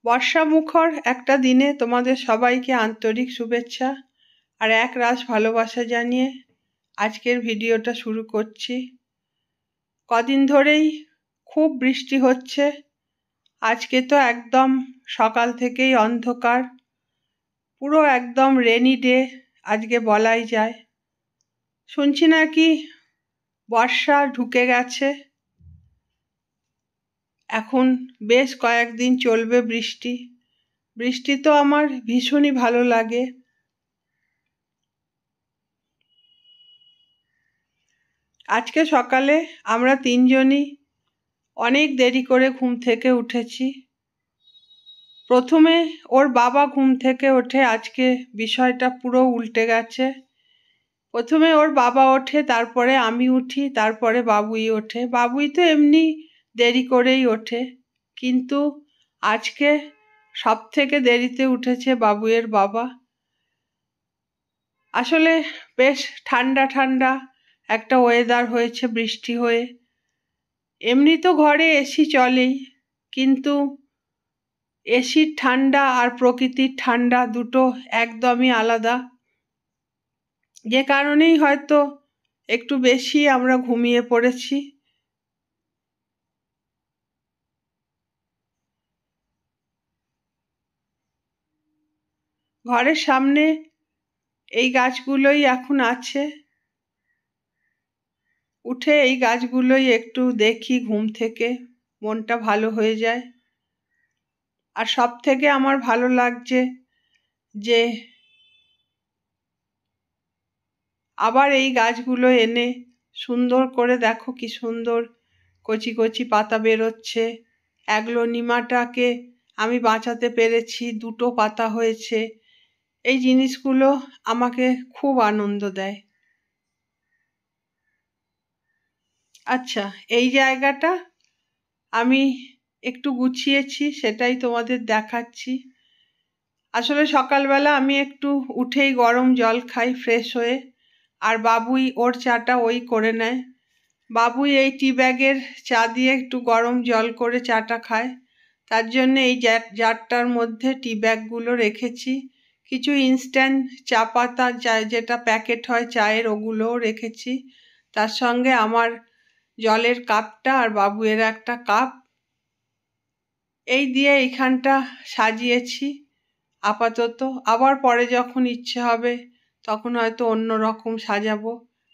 বর্ষামুখর একটা দিনে তোমাদের সবাইকে আন্তরিক শুভেচ্ছা আর একরাশ ভালোবাসা জানিয়ে আজকের ভিডিওটা শুরু করছি। কদিন ধরেই খুব বৃষ্টি হচ্ছে। আজকে তো একদম সকাল থেকেই অন্ধকার, পুরো একদম রেনি ডে আজকে বলাই যায়। শুনছি নাকি বর্ষা ঢুকে গেছে, এখন বেশ কয়েকদিন চলবে বৃষ্টি। বৃষ্টি তো আমার ভীষণই ভালো লাগে। আজকে সকালে আমরা তিনজনই অনেক দেরি করে ঘুম থেকে উঠেছি। প্রথমে ওর বাবা ঘুম থেকে ওঠে, আজকে বিষয়টা পুরো উল্টে গেছে। প্রথমে ওর বাবা ওঠে, তারপরে আমি উঠি, তারপরে বাবুই ওঠে। বাবুই তো এমনি দেরি করেই ওঠে, কিন্তু আজকে সব থেকে দেরিতে উঠেছে বাবুইয়ের বাবা। আসলে বেশ ঠান্ডা ঠান্ডা একটা ওয়েদার হয়েছে বৃষ্টি হয়ে। এমনি তো ঘরে এসি চলেই, কিন্তু এসির ঠান্ডা আর প্রকৃতির ঠান্ডা দুটো একদমই আলাদা, যে কারণেই হয়তো একটু বেশি আমরা ঘুমিয়ে পড়েছি। ঘরের সামনে এই গাছগুলোই এখন আছে, উঠে এই গাছগুলোই একটু দেখি, ঘুম থেকে মনটা ভালো হয়ে যায়। আর সব থেকে আমার ভালো লাগছে যে আবার এই গাছগুলো এনে সুন্দর করে, দেখো কি সুন্দর কচি কচি পাতা বেরোচ্ছে। অ্যাগ্লোনিমাটাকে আমি বাঁচাতে পেরেছি, দুটো পাতা হয়েছে। এই জিনিসগুলো আমাকে খুব আনন্দ দেয়। আচ্ছা, এই জায়গাটা আমি একটু গুছিয়েছি, সেটাই তোমাদের দেখাচ্ছি। আসলে সকালবেলা আমি একটু উঠেই গরম জল খাই ফ্রেশ হয়ে, আর বাবুই ওর চাটা ওই করে নেয়। বাবুই এই টি ব্যাগের চা দিয়ে একটু গরম জল করে চাটা খায়, তার জন্য এই জারটার মধ্যে টি ব্যাগগুলো রেখেছি। কিছু ইনস্ট্যান্ট চা পাতা যেটা প্যাকেট হয় চায়ের, ওগুলোও রেখেছি। তার সঙ্গে আমার জলের কাপটা আর বাবুয়ের একটা কাপ, এই দিয়ে এইখানটা সাজিয়েছি আপাতত। আবার পরে যখন ইচ্ছে হবে তখন হয়তো অন্য রকম সাজাবো।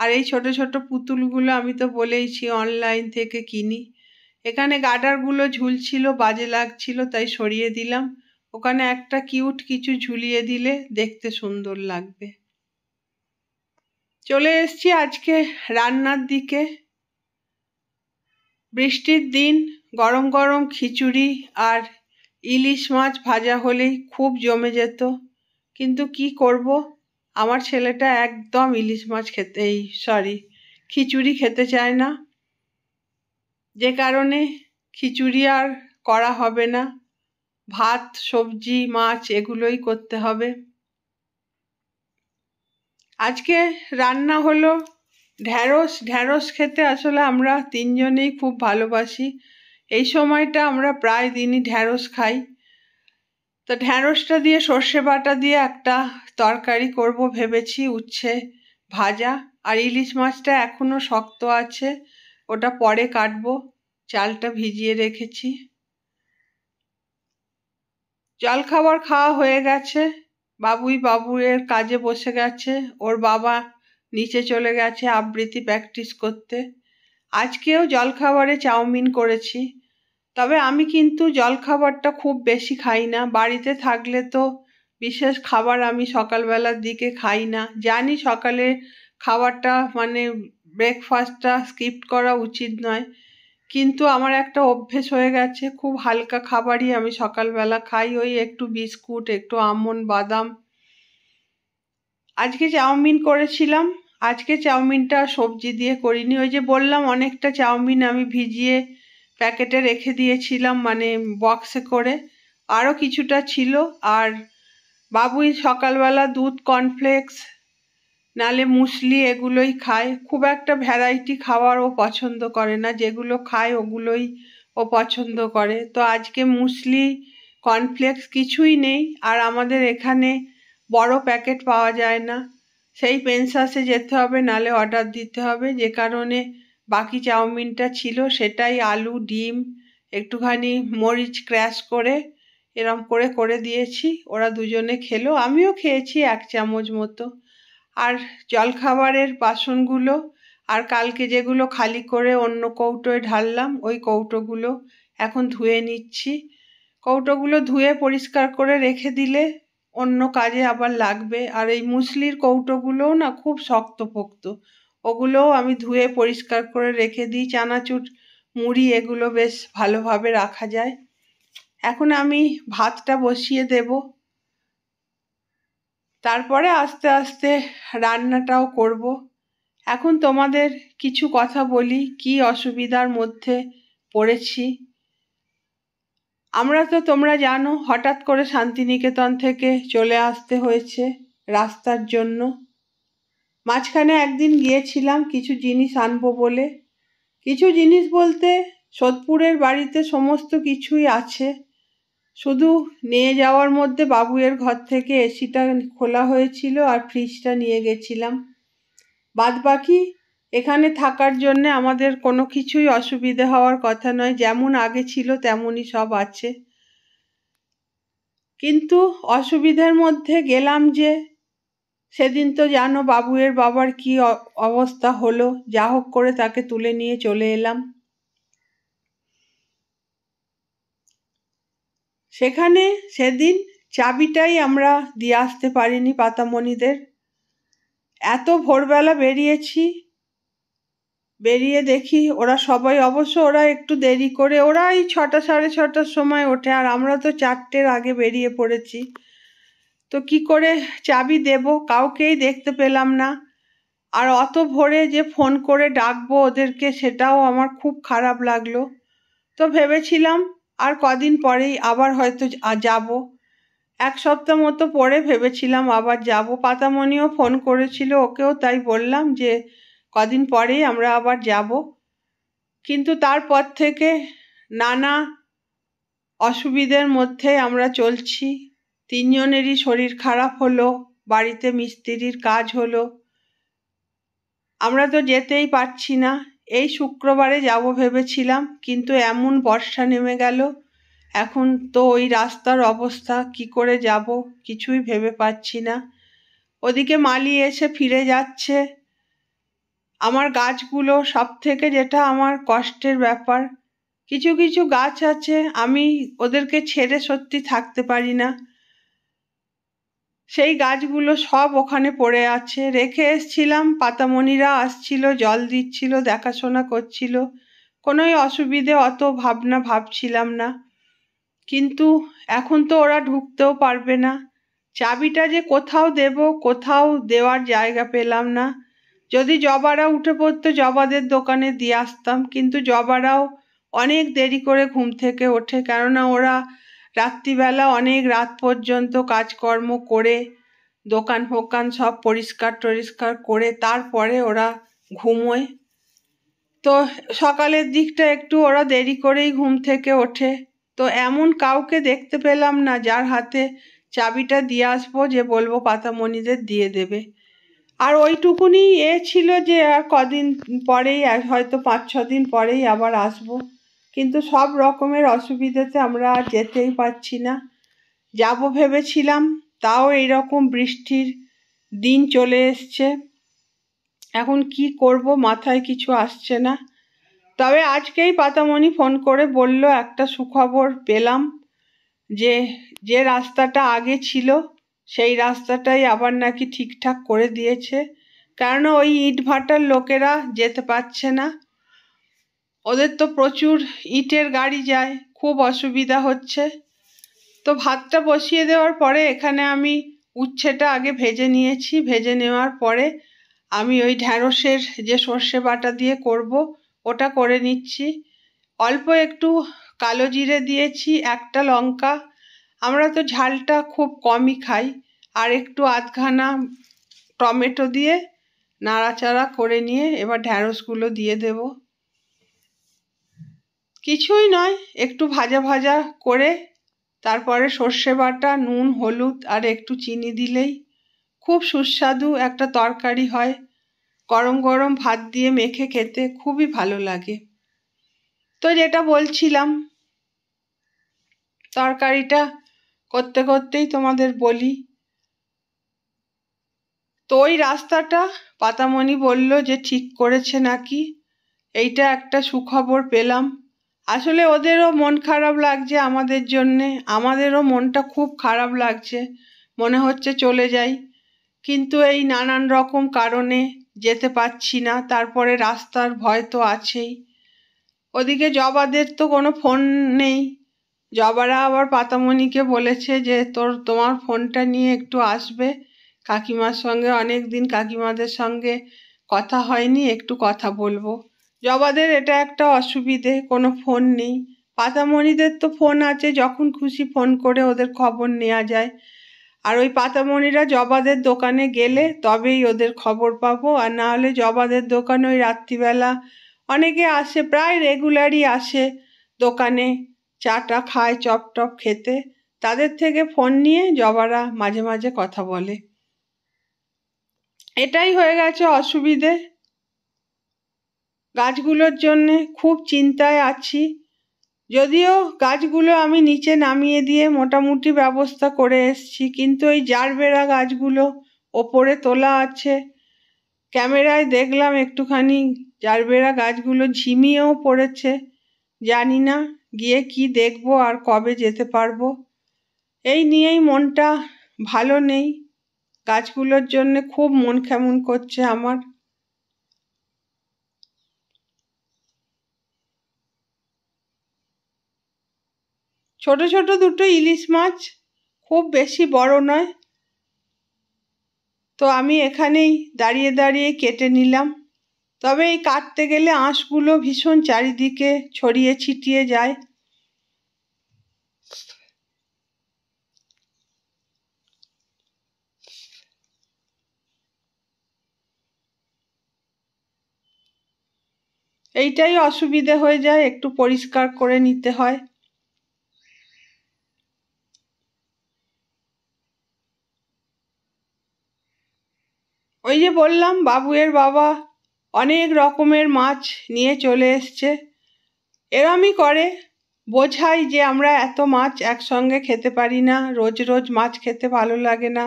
আর এই ছোট ছোট পুতুলগুলো আমি তো বলেইছি অনলাইন থেকে কিনি। এখানে গার্ডারগুলো ঝুলছিল, বাজে লাগছিল, তাই সরিয়ে দিলাম। ওখানে একটা কিউট কিছু ঝুলিয়ে দিলে দেখতে সুন্দর লাগবে। চলে এসছি আজকে রান্নার দিকে। বৃষ্টির দিন গরম গরম খিচুড়ি আর ইলিশ মাছ ভাজা হলেই খুব জমে যেত, কিন্তু কি করব, আমার ছেলেটা একদম ইলিশ মাছ খিচুড়ি খেতে চায় না, যে কারণে খিচুড়ি আর করা হবে না। ভাত, সবজি, মাছ এগুলোই করতে হবে। আজকে রান্না হলো ঢ্যাঁড়স। ঢ্যাঁড়স খেতে আসলে আমরা তিনজনেই খুব ভালোবাসি। এই সময়টা আমরা প্রায় দিনই ঢ্যাঁড়স খাই। তো ঢ্যাঁড়সটা দিয়ে সর্ষে বাটা দিয়ে একটা তরকারি করব ভেবেছি, উচ্ছে ভাজা। আর ইলিশ মাছটা এখনো শক্ত আছে, ওটা পরে কাটবো। চালটা ভিজিয়ে রেখেছি। জলখাবার খাওয়া হয়ে গেছে। বাবুয়ের কাজে বসে গেছে, ওর বাবা নিচে চলে গেছে আবৃত্তি প্র্যাকটিস করতে। আজকেও জলখাবারে চাউমিন করেছি, তবে আমি কিন্তু জলখাবারটা খুব বেশি খাই না। বাড়িতে থাকলে তো বিশেষ খাবার আমি সকালবেলার দিকে খাই না। জানি সকালে খাবারটা মানে ব্রেকফাস্টটা স্কিপ করা উচিত নয়, কিন্তু আমার একটা অভ্যেস হয়ে গেছে, খুব হালকা খাবারই আমি সকালবেলা খাই, ওই একটু বিস্কুট, একটু আমন্ড বাদাম। আজকে চাউমিন করেছিলাম। আজকে চাউমিনটা সবজি দিয়ে করিনি, ওই যে বললাম অনেকটা চাউমিন আমি ভিজিয়ে প্যাকেটে রেখে দিয়েছিলাম, মানে বক্সে করে। আরও কিছুটা ছিল। আর বাবুই সকালবেলা দুধ, কর্নফ্লেক্স নালে মুসলি এগুলোই খায়। খুব একটা ভ্যারাইটি খাবার ও পছন্দ করে না, যেগুলো খায় ওগুলোই ও পছন্দ করে। তো আজকে মুসলি কর্নফ্লেক্স কিছুই নেই। আর আমাদের এখানে বড় প্যাকেট পাওয়া যায় না, সেই পেনসাসে যেতে হবে, নালে অর্ডার দিতে হবে। যে কারণে বাকি চাউমিনটা ছিল সেটাই আলু, ডিম, একটুখানি মরিচ ক্র্যাশ করে এরম করে করে দিয়েছি। ওরা দুজনে খেলো, আমিও খেয়েছি 1 চামচ মতো। আর জলখাবারের বাসনগুলো আর কালকে যেগুলো খালি করে অন্য কৌটোয় ঢাললাম, ওই কৌটোগুলো এখন ধুয়ে নিচ্ছি। কৌটোগুলো ধুয়ে পরিষ্কার করে রেখে দিলে অন্য কাজে আবার লাগবে। আর এই মুসলির কৌটোগুলোও না খুব শক্তপোক্ত, ওগুলোও আমি ধুয়ে পরিষ্কার করে রেখে দিই। চানাচুর, মুড়ি এগুলো বেশ ভালোভাবে রাখা যায়। এখন আমি ভাতটা বসিয়ে দেব, তারপরে আস্তে আস্তে রান্নাটাও করব। এখন তোমাদের কিছু কথা বলি, কি অসুবিধার মধ্যে পড়েছি। আমরা তো, তোমরা জানো, হঠাৎ করে শান্তিনিকেতন থেকে চলে আসতে হয়েছে রাস্তার জন্য। মাঝখানে একদিন গিয়েছিলাম কিছু জিনিস আনবো বলে। কিছু জিনিস বলতে সোদপুরের বাড়িতে সমস্ত কিছুই আছে, শুধু নিয়ে যাওয়ার মধ্যে বাবুয়ের ঘর থেকে এসিটা খোলা হয়েছিল আর ফ্রিজটা নিয়ে গেছিলাম। বাদবাকি এখানে থাকার জন্য আমাদের কোনো কিছুই অসুবিধে হওয়ার কথা নয়, যেমন আগে ছিল তেমনই সব আছে। কিন্তু অসুবিধার মধ্যে গেলাম যে, সেদিন তো জানো বাবুয়ের বাবার কি অবস্থা হলো। যা হোক করে তাকে তুলে নিয়ে চলে এলাম। সেখানে সেদিন চাবিটাই আমরা দিয়ে আসতে পারিনি পাতামণিদের। এত ভোরবেলা বেরিয়েছি, বেরিয়ে দেখি ওরা সবাই, অবশ্য ওরা একটু দেরি করে, ওরা এই 6টা সাড়ে 6টার সময় ওঠে, আর আমরা তো 4টের আগে বেরিয়ে পড়েছি। তো কি করে চাবি দেব, কাউকেই দেখতে পেলাম না। আর অত ভোরে যে ফোন করে ডাকবো ওদেরকে, সেটাও আমার খুব খারাপ লাগলো। তো ভেবেছিলাম আর কদিন পরেই আবার হয়তো যাব। 1 সপ্তাহ মতো পরে ভেবেছিলাম আবার যাব। পাতামণিও ফোন করেছিল, ওকেও তাই বললাম যে কদিন পরেই আমরা আবার যাব। কিন্তু তারপর থেকে নানা অসুবিধার মধ্যে আমরা চলছি। 3 জনেরই শরীর খারাপ হলো, বাড়িতে মিস্ত্রির কাজ হলো, আমরা তো যেতেই পারছি না। এই শুক্রবারে যাব ভেবেছিলাম, কিন্তু এমন বর্ষা নেমে গেল। এখন তো ওই রাস্তার অবস্থা, কি করে যাব কিছুই ভেবে পাচ্ছি না। ওদিকে মালি এসে ফিরে যাচ্ছে। আমার গাছগুলো, সব থেকে যেটা আমার কষ্টের ব্যাপার, কিছু কিছু গাছ আছে আমি ওদেরকে ছেড়ে সত্যি থাকতে পারি না। সেই গাছগুলো সব ওখানে পড়ে আছে, রেখে এসছিলাম। পাতামণিরা আসছিল, জল দিচ্ছিল, দেখাশোনা করছিল, কোনোই অসুবিধে অত ভাবনা ভাবছিলাম না। কিন্তু এখন তো ওরা ঢুকতেও পারবে না। চাবিটা যে কোথাও দেব, কোথাও দেওয়ার জায়গা পেলাম না। যদি জবারা উঠে পড়তো, জবাদের দোকানে দিয়ে আসতাম, কিন্তু জবারাও অনেক দেরি করে ঘুম থেকে ওঠে, কেননা ওরা রাত্রিবেলা অনেক রাত পর্যন্ত কাজকর্ম করে দোকান ফোকান সব পরিষ্কার টরিষ্কার করে তারপরে ওরা ঘুমোয়। তো সকালের দিকটা একটু ওরা দেরি করেই ঘুম থেকে ওঠে। তো এমন কাউকে দেখতে পেলাম না যার হাতে চাবিটা দিয়ে আসবো, যে বলবো পাতামণিদের দিয়ে দেবে। আর ওইটুকুনি ছিল যে আর কদিন পরেই, হয়তো 5-6 দিন পরেই আবার আসবো। কিন্তু সব রকমের অসুবিধাতে আমরা আর যেতেই পারছি না। যাব ভেবেছিলাম, তাও এইরকম বৃষ্টির দিন চলে এসছে। এখন কি করব মাথায় কিছু আসছে না। তবে আজকেই পাতামণি ফোন করে বলল, একটা সুখবর পেলাম, যে যে রাস্তাটা আগে ছিল সেই রাস্তাটাই আবার নাকি ঠিকঠাক করে দিয়েছে। কারণ ওই ইটভাটার লোকেরা যেতে পারছে না, ওদের তো প্রচুর ইটের গাড়ি যায়, খুব অসুবিধা হচ্ছে। তো ভাতটা বসিয়ে দেওয়ার পরে এখানে আমি উচ্ছেটা আগে ভেজে নিয়েছি। ভেজে নেওয়ার পরে আমি ওই ঢ্যাঁড়সের যে সর্ষে বাটা দিয়ে করব ওটা করে নিচ্ছি। অল্প একটু কালো জিরে দিয়েছি, একটা লঙ্কা, আমরা তো ঝালটা খুব কমই খাই, আর একটু আধখানা টমেটো দিয়ে নাড়াচাড়া করে নিয়ে এবার ঢ্যাঁড়সগুলো দিয়ে দেব। কিছুই নয়, একটু ভাজা ভাজা করে তারপরে সর্ষে বাটা, নুন, হলুদ আর একটু চিনি দিলেই খুব সুস্বাদু একটা তরকারি হয়। গরম গরম ভাত দিয়ে মেখে খেতে খুবই ভালো লাগে। তো যেটা বলছিলাম, তরকারিটা করতে করতেই তোমাদের বলি। তো ওই রাস্তাটা পাতামণি বলল যে ঠিক করেছে নাকি, এইটা একটা সুখবর পেলাম। আসলে ওদেরও মন খারাপ লাগছে আমাদের জন্যে, আমাদেরও মনটা খুব খারাপ লাগছে, মনে হচ্ছে চলে যাই, কিন্তু এই নানান রকম কারণে যেতে পারছি না। তারপরে রাস্তার ভয় তো আছেই। ওদিকে জবাদের তো কোনো ফোন নেই। জবারা আবার পাতামণিকে বলেছে যে তোমার ফোনটা নিয়ে একটু আসবে, কাকিমার সঙ্গে অনেক দিন কাকিমাদের সঙ্গে কথা হয়নি, একটু কথা বলবো। জবাদের এটা একটা অসুবিধে, কোনো ফোন নেই। পাতামণিদের তো ফোন আছে, যখন খুশি ফোন করে ওদের খবর নেওয়া যায়। আর ওই পাতামণিরা জবাদের দোকানে গেলে তবেই ওদের খবর পাবো, আর না হলে জবাদের দোকানে ওই রাত্রিবেলা অনেকে আসে, প্রায় রেগুলারই আসে দোকানে চাটা খায়, চপ টপ খেতে। তাদের থেকে ফোন নিয়ে জবারা মাঝে মাঝে কথা বলে। এটাই হয়ে গেছে অসুবিধে। গাছগুলোর জন্যে খুব চিন্তায় আছি। যদিও গাছগুলো আমি নিচে নামিয়ে দিয়ে মোটামুটি ব্যবস্থা করে এসছি, কিন্তু ওই জারবেরা গাছগুলো ওপরে তোলা আছে। ক্যামেরায় দেখলাম একটুখানি জারবেরা গাছগুলো ঝিমিয়েও পড়েছে। জানি না গিয়ে কি দেখবো আর কবে যেতে পারবো। এই নিয়েই মনটা ভালো নেই। গাছগুলোর জন্য খুব মন কেমন করছে আমার। ছোট ছোট দুটো ইলিশ মাছ, খুব বেশি বড় নয়। তো আমি এখানেই দাঁড়িয়ে দাঁড়িয়ে কেটে নিলাম। তবে এই কাটতে গেলে আঁশগুলো ভীষণ চারিদিকে ছড়িয়ে ছিটিয়ে যায়। এইটাই অসুবিধে হয়ে যায়, একটু পরিষ্কার করে নিতে হয়। ওই যে বললাম, বাবুয়ের বাবা অনেক রকমের মাছ নিয়ে চলে এসছে। এরমই করে, বোঝাই যে আমরা এত মাছ একসঙ্গে খেতে পারি না, রোজ রোজ মাছ খেতে ভালো লাগে না।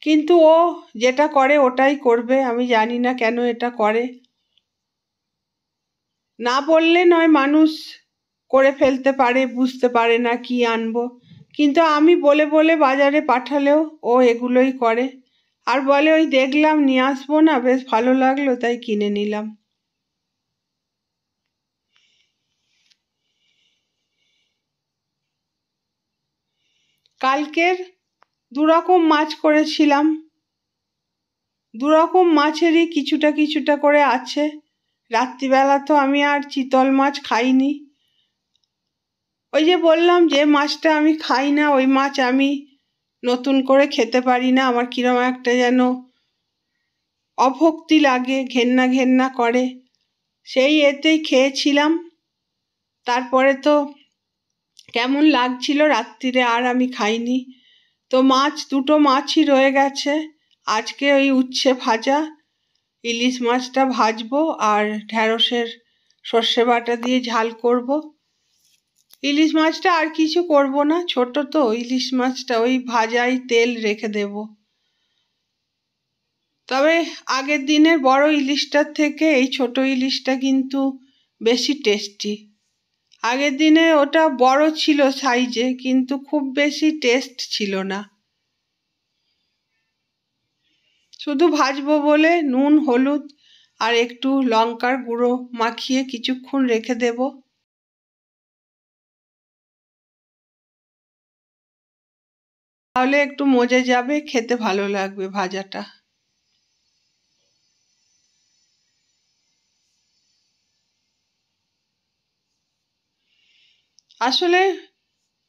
কিন্তু ও যেটা করে ওটাই করবে, আমি জানি না কেন এটা করে। না বললে নয়, মানুষ করে ফেলতে পারে, বুঝতে পারে না কি আনবো। কিন্তু আমি বলে বলে বাজারে পাঠালেও ও এগুলোই করে। আর বলে ওই দেখলাম নিয়ে আসবো না, বেশ ভালো লাগলো তাই কিনে নিলাম। কালকের দুরকম মাছ করেছিলাম। দুরকম মাছেরই কিছুটা কিছুটা করে আছে। রাত্রিবেলা তো আমি আর চিতল মাছ খাইনি। ওই যে বললাম, যে মাছটা আমি খাই না ওই মাছ আমি নতুন করে খেতে পারি না। আমার কিরম একটা যেন অভক্তি লাগে, ঘেন্না ঘেন্না করে। সেই এতেই খেয়েছিলাম। তারপরে তো কেমন লাগছিল রাত্রিরে, আর আমি খাইনি। তো দুটো মাছই রয়ে গেছে। আজকে ওই উচ্ছে ভাজা, ইলিশ মাছটা ভাজবো, আর ঢ্যাঁড়সের সর্ষে বাটা দিয়ে ঝাল করব। ইলিশ মাছটা আর কিছু করব না, ছোট তো ইলিশ মাছটা, ওই ভাজাই তেল রেখে দেব। তবে আগের দিনের বড় ইলিশটার থেকে এই ছোট ইলিশটা কিন্তু বেশি টেস্টি। আগের দিনে ওটা বড় ছিল সাইজে, কিন্তু খুব বেশি টেস্ট ছিল না। শুধু ভাজবো বলে নুন, হলুদ আর একটু লঙ্কার গুঁড়ো মাখিয়ে কিছুক্ষণ রেখে দেব। তাহলে একটু মজে যাবে, খেতে ভালো লাগবে ভাজাটা। আসলে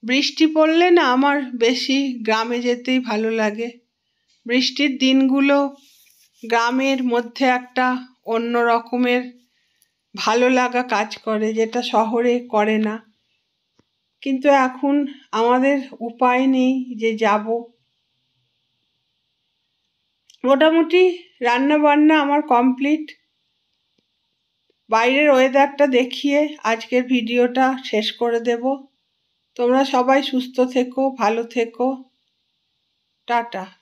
বৃষ্টি পড়লে না আমার বেশি গ্রামে যেতেই ভালো লাগে। বৃষ্টির দিনগুলো গ্রামের মধ্যে একটা অন্য রকমের ভালো লাগা কাজ করে, যেটা শহরে করে না। কিন্তু এখন আমাদের উপায় নেই যে যাব। মোটামুটি রান্না বান্না আমার কমপ্লিট। বাইরের ওয়েদারটা দেখিয়ে আজকের ভিডিওটা শেষ করে দেব। তোমরা সবাই সুস্থ থেকো, ভালো থেকো, টাটা।